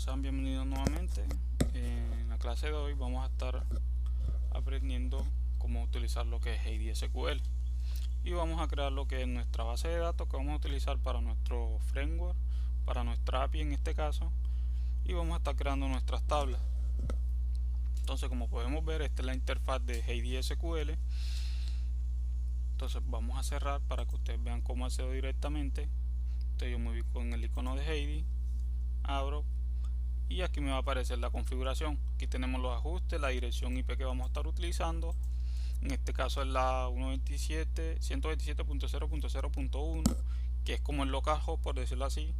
Bueno, sean bienvenidos nuevamente. En la clase de hoy vamos a estar aprendiendo cómo utilizar lo que es Heidi SQL y vamos a crear lo que es nuestra base de datos que vamos a utilizar para nuestro framework, para nuestra API en este caso, y vamos a estar creando nuestras tablas. Entonces, como podemos ver, esta es la interfaz de Heidi SQL. Entonces vamos a cerrar para que ustedes vean cómo accedo directamente. Entonces yo me ubico en el icono de Heidi, abro y aquí me va a aparecer la configuración. Aquí tenemos los ajustes, la dirección IP que vamos a estar utilizando. En este caso es la 127.0.0.1, que es como el localhost, por decirlo así,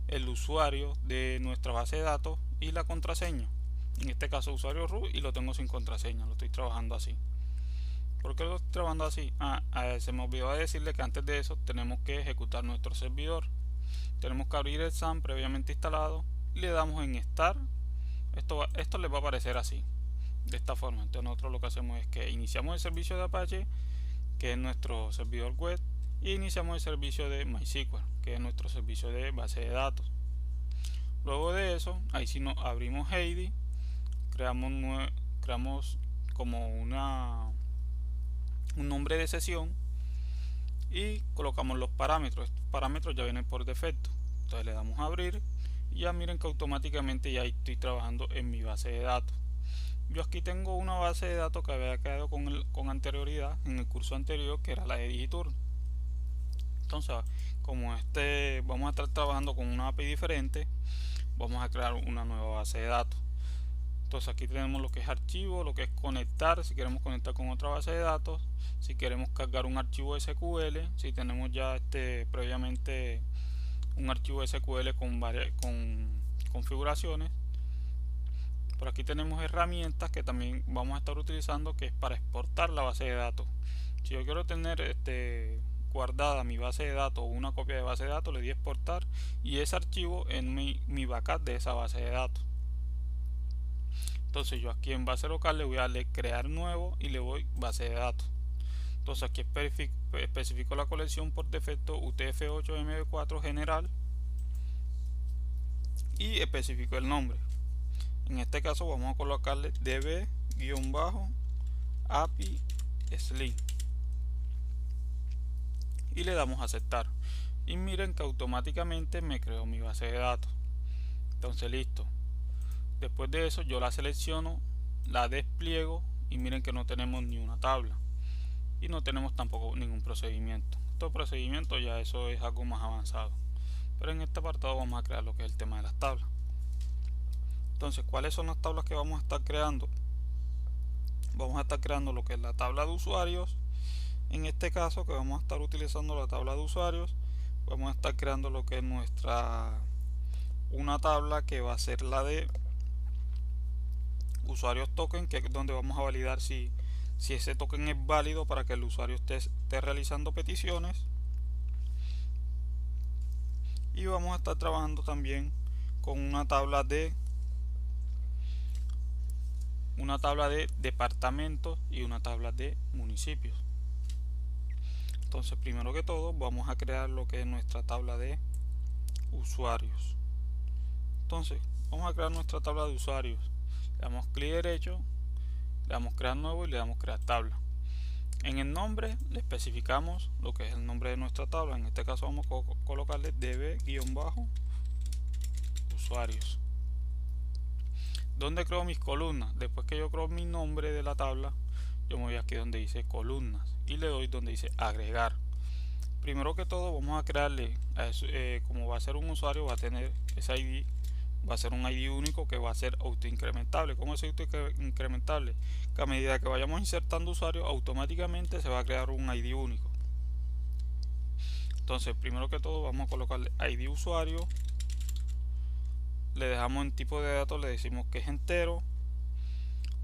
el usuario de nuestra base de datos, y la contraseña. En este caso usuario root, y lo tengo sin contraseña, lo estoy trabajando así. ¿Por qué lo estoy trabajando así? Se me olvidó decirle que antes de eso tenemos que ejecutar nuestro servidor. Tenemos que abrir el SAM previamente instalado y le damos en Start. Esto les va a aparecer así, de esta forma. Entonces nosotros lo que hacemos es que iniciamos el servicio de Apache, que es nuestro servidor web, y iniciamos el servicio de MySQL, que es nuestro servicio de base de datos. Luego de eso, ahí sí nos abrimos Heidi, creamos como un nombre de sesión y colocamos los parámetros. Estos parámetros ya vienen por defecto. Entonces le damos a abrir y ya miren que automáticamente ya estoy trabajando en mi base de datos. Yo aquí tengo una base de datos que había quedado con anterioridad en el curso anterior, que era la de Digiturn. Entonces, como vamos a estar trabajando con una API diferente, vamos a crear una nueva base de datos. Entonces aquí tenemos lo que es archivo, lo que es conectar, si queremos conectar con otra base de datos, si queremos cargar un archivo SQL, si tenemos ya previamente un archivo SQL con configuraciones. Por aquí tenemos herramientas que también vamos a estar utilizando, que es para exportar la base de datos. Si yo quiero tener guardada mi base de datos o una copia de base de datos, le di exportar y ese archivo en mi backup de esa base de datos. Entonces yo aquí en base local le voy a darle crear nuevo y le voy base de datos. Entonces aquí especifico la colección por defecto UTF-8 MB4 general y especifico el nombre. En este caso vamos a colocarle db-api slim y le damos a aceptar, y miren que automáticamente me creó mi base de datos. Entonces listo. Después de eso yo la selecciono, la despliego y miren que no tenemos ni una tabla y no tenemos tampoco ningún procedimiento. Estos procedimientos ya eso es algo más avanzado, pero en este apartado vamos a crear lo que es el tema de las tablas. Entonces, ¿cuáles son las tablas que vamos a estar creando? Vamos a estar creando lo que es la tabla de usuarios. En este caso, que vamos a estar utilizando la tabla de usuarios, vamos a estar creando lo que es una tabla que va a ser la de usuarios token, que es donde vamos a validar si ese token es válido para que el usuario esté realizando peticiones. Y vamos a estar trabajando también con una tabla de departamentos y una tabla de municipios. Entonces, primero que todo vamos a crear lo que es nuestra tabla de usuarios. Entonces vamos a crear nuestra tabla de usuarios, le damos clic derecho, le damos crear nuevo y le damos crear tabla. En el nombre le especificamos lo que es el nombre de nuestra tabla. En este caso vamos a colocarle db-usuarios. ¿Dónde creo mis columnas? Después que yo creo mi nombre de la tabla, yo me voy aquí donde dice columnas y le doy donde dice agregar. Primero que todo vamos a crearle como va a ser un usuario, va a tener ese ID, va a ser un ID único que va a ser autoincrementable. ¿Cómo es autoincrementable? Que a medida que vayamos insertando usuarios, automáticamente se va a crear un ID único. Entonces, primero que todo vamos a colocarle ID usuario, le dejamos en tipo de datos, le decimos que es entero,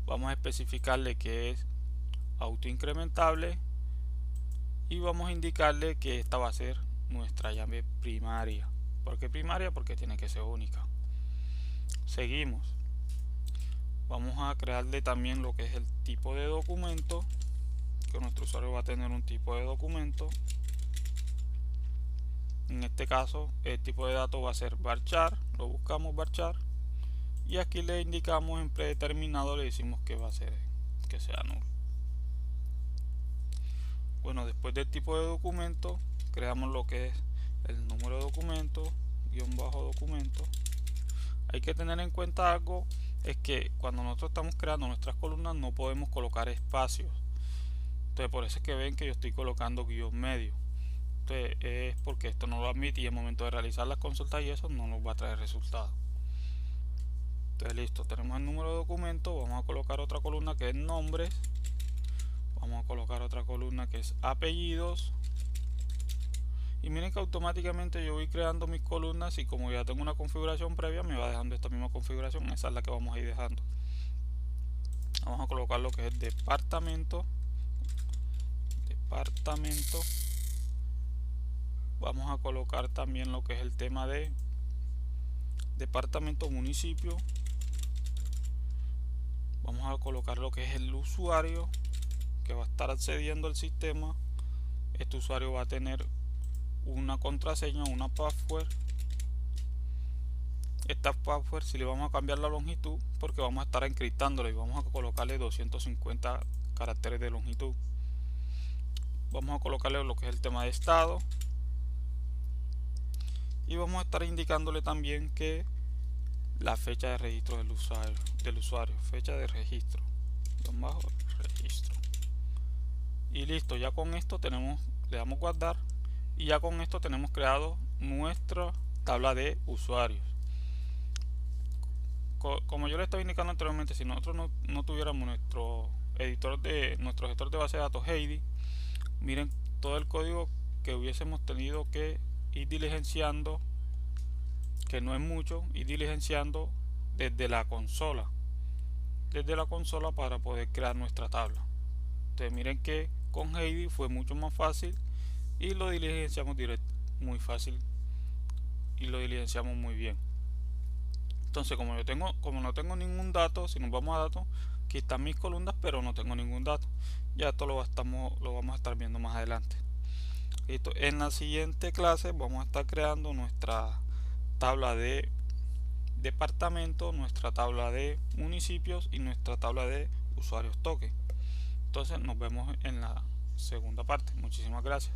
vamos a especificarle que es autoincrementable y vamos a indicarle que esta va a ser nuestra llave primaria. ¿Por qué primaria? Porque tiene que ser única. Seguimos. Vamos a crearle también lo que es el tipo de documento, que nuestro usuario va a tener un tipo de documento. En este caso el tipo de datos va a ser varchar, lo buscamos varchar y aquí le indicamos en predeterminado, le decimos que va a ser que sea nulo. Bueno, después del tipo de documento creamos lo que es el número de documento, guión bajo documento. Hay que tener en cuenta algo, es que cuando nosotros estamos creando nuestras columnas no podemos colocar espacios. Entonces por eso es que ven que yo estoy colocando guión medio. Entonces es porque esto no lo admite y en el momento de realizar las consultas y eso no nos va a traer resultados. Entonces listo, tenemos el número de documento, vamos a colocar otra columna que es nombres, vamos a colocar otra columna que es apellidos, y miren que automáticamente yo voy creando mis columnas y como ya tengo una configuración previa me va dejando esta misma configuración, esa es la que vamos a ir dejando. Vamos a colocar lo que es departamento, vamos a colocar también lo que es el tema de departamento municipio, vamos a colocar lo que es el usuario que va a estar accediendo al sistema. Este usuario va a tener una contraseña, una password. Esta password si le vamos a cambiar la longitud porque vamos a estar encriptándolo y vamos a colocarle 250 caracteres de longitud. Vamos a colocarle lo que es el tema de estado y vamos a estar indicándole también que la fecha de registro del usuario, fecha de registro, registro. Y listo, ya con esto le damos guardar y ya con esto tenemos creado nuestra tabla de usuarios. Como yo le estaba indicando anteriormente, si nosotros no tuviéramos nuestro gestor de base de datos Heidi, miren todo el código que hubiésemos tenido que ir diligenciando, que no es mucho, ir diligenciando desde la consola para poder crear nuestra tabla. Entonces miren que con Heidi fue mucho más fácil y lo diligenciamos muy fácil y lo diligenciamos muy bien. Entonces como no tengo ningún dato, si nos vamos a datos, aquí están mis columnas pero no tengo ningún dato. Ya esto lo vamos a estar viendo más adelante. Listo. En la siguiente clase vamos a estar creando nuestra tabla de departamento, nuestra tabla de municipios y nuestra tabla de usuarios token. Entonces nos vemos en la segunda parte. Muchísimas gracias.